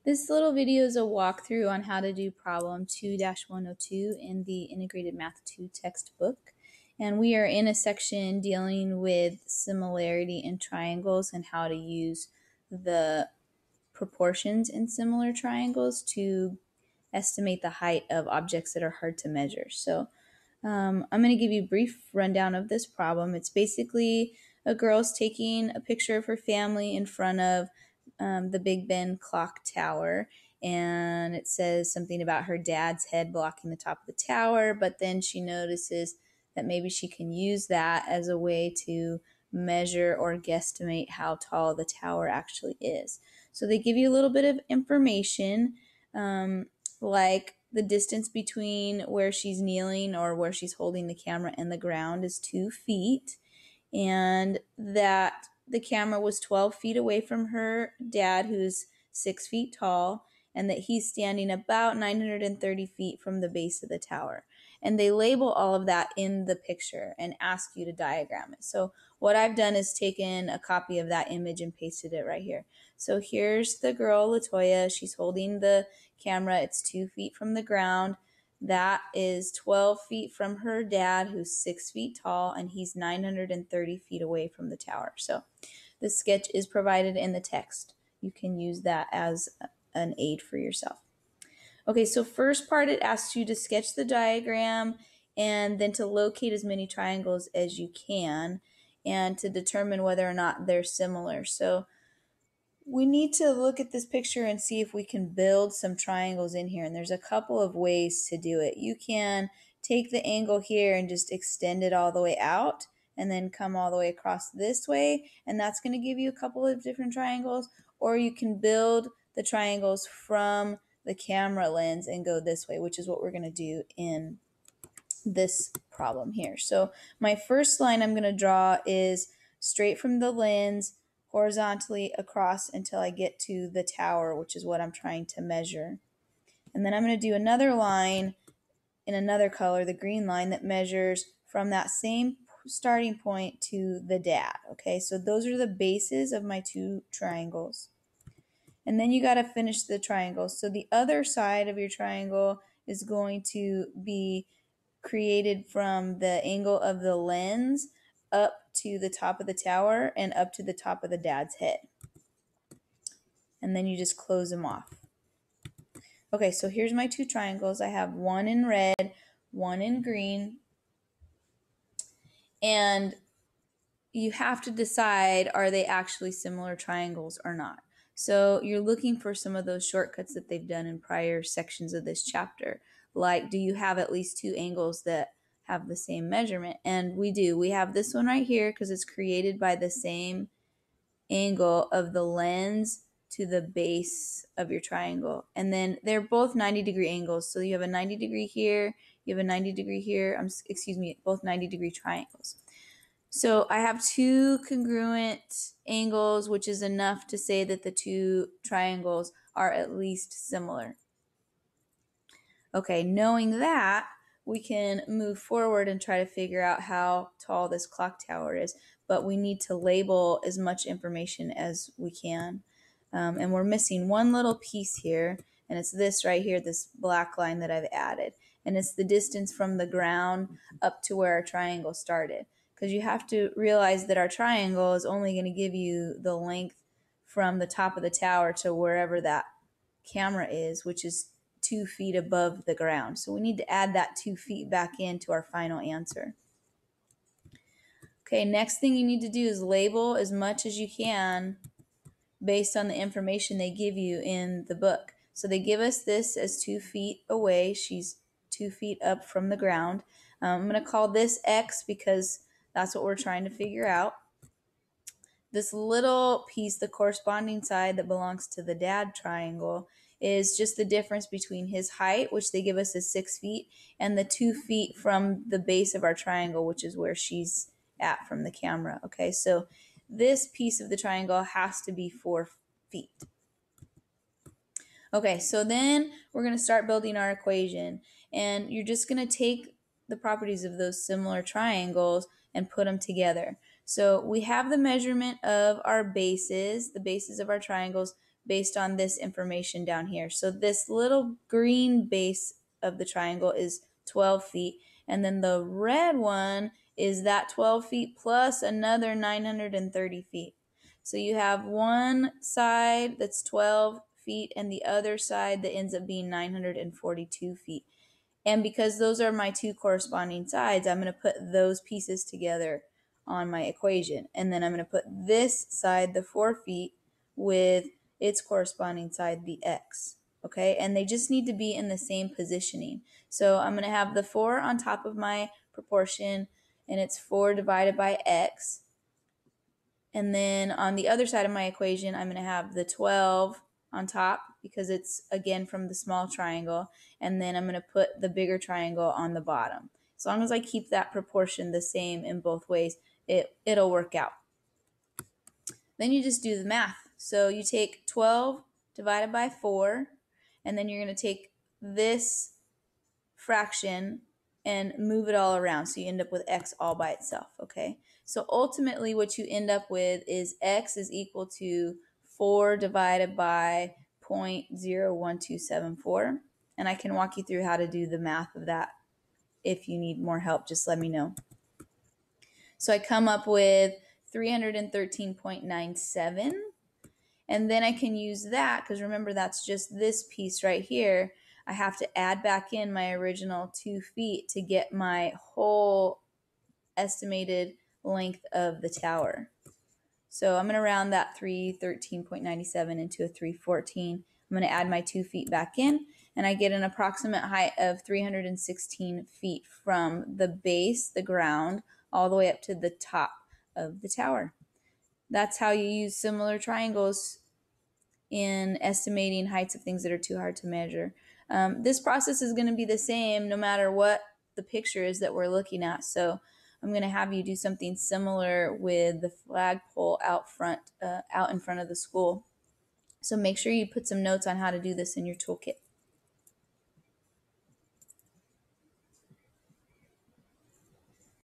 This little video is a walkthrough on how to do problem 2-102 in the Integrated Math 2 textbook. And we are in a section dealing with similarity in triangles and how to use the proportions in similar triangles to estimate the height of objects that are hard to measure. So I'm going to give you a brief rundown of this problem. It's basically a girl's taking a picture of her family in front of the Big Ben clock tower, and it says something about her dad's head blocking the top of the tower, but then she notices that maybe she can use that as a way to measure or guesstimate how tall the tower actually is. So they give you a little bit of information, like the distance between where she's kneeling or where she's holding the camera and the ground is 2 feet, and that the camera was 12 feet away from her dad, who's 6 feet tall, and that he's standing about 930 feet from the base of the tower. And they label all of that in the picture and ask you to diagram it. So what I've done is taken a copy of that image and pasted it right here. So here's the girl, Latoya. She's holding the camera. It's 2 feet from the ground. That is 12 feet from her dad, who's 6 feet tall, and he's 930 feet away from the tower. So the sketch is provided in the text. You can use that as an aid for yourself. Okay, so first part, it asks you to sketch the diagram and then to locate as many triangles as you can and to determine whether or not they're similar. So we need to look at this picture and see if we can build some triangles in here. And there's a couple of ways to do it. You can take the angle here and just extend it all the way out and then come all the way across this way. And that's going to give you a couple of different triangles. Or you can build the triangles from the camera lens and go this way, which is what we're going to do in this problem here. So my first line I'm going to draw is straight from the lens horizontally across until I get to the tower, which is what I'm trying to measure. And then I'm going to do another line in another color, the green line, that measures from that same starting point to the dad. Okay, so those are the bases of my two triangles. And then you got to finish the triangle. So the other side of your triangle is going to be created from the angle of the lens up to the top of the tower and up to the top of the dad's head. And then you just close them off. Okay, so here's my two triangles. I have one in red, one in green. And you have to decide, are they actually similar triangles or not? So you're looking for some of those shortcuts that they've done in prior sections of this chapter. Like, do you have at least two angles that have the same measurement? And we do. We have this one right here because it's created by the same angle of the lens to the base of your triangle. And then they're both 90-degree angles. So you have a 90-degree here, you have a 90-degree here, both 90-degree triangles. So I have two congruent angles, which is enough to say that the two triangles are at least similar. Okay, knowing that, we can move forward and try to figure out how tall this clock tower is, but we need to label as much information as we can. And we're missing one little piece here, and it's this right here, this black line that I've added. And it's the distance from the ground up to where our triangle started. Because you have to realize that our triangle is only going to give you the length from the top of the tower to wherever that camera is, which is 2 feet above the ground. So we need to add that 2 feet back into our final answer. Okay, next thing you need to do is label as much as you can based on the information they give you in the book. So they give us this as 2 feet away. She's 2 feet up from the ground. I'm going to call this X because that's what we're trying to figure out. This little piece, the corresponding side that belongs to the dad triangle, is just the difference between his height, which they give us as 6 feet, and the 2 feet from the base of our triangle, which is where she's at from the camera. Okay, so this piece of the triangle has to be 4 feet. Okay, so then we're going to start building our equation, and you're just going to take the properties of those similar triangles and put them together. So we have the measurement of our bases, the bases of our triangles, based on this information down here. So this little green base of the triangle is 12 feet. And then the red one is that 12 feet plus another 930 feet. So you have one side that's 12 feet and the other side that ends up being 942 feet. And because those are my two corresponding sides, I'm going to put those pieces together on my equation. And then I'm going to put this side, the 4 feet, with its corresponding side, the x. Okay, and they just need to be in the same positioning. So I'm going to have the 4 on top of my proportion, and it's 4 divided by x. And then on the other side of my equation, I'm going to have the 12 on top because it's, again, from the small triangle. And then I'm going to put the bigger triangle on the bottom. As long as I keep that proportion the same in both ways, it'll work out. Then you just do the math. So you take 12 divided by 4, and then you're going to take this fraction and move it all around. So you end up with x all by itself, okay? So ultimately what you end up with is x is equal to 4 divided by 0.01274. And I can walk you through how to do the math of that. If you need more help, just let me know. So I come up with 313.97. And then I can use that, because remember that's just this piece right here. I have to add back in my original 2 feet to get my whole estimated length of the tower. So I'm going to round that 313.97 into a 314. I'm going to add my 2 feet back in, and I get an approximate height of 316 feet from the base, the ground, all the way up to the top of the tower. That's how you use similar triangles in estimating heights of things that are too hard to measure. This process is going to be the same no matter what the picture is that we're looking at. So I'm going to have you do something similar with the flagpole out in front of the school. So make sure you put some notes on how to do this in your toolkit.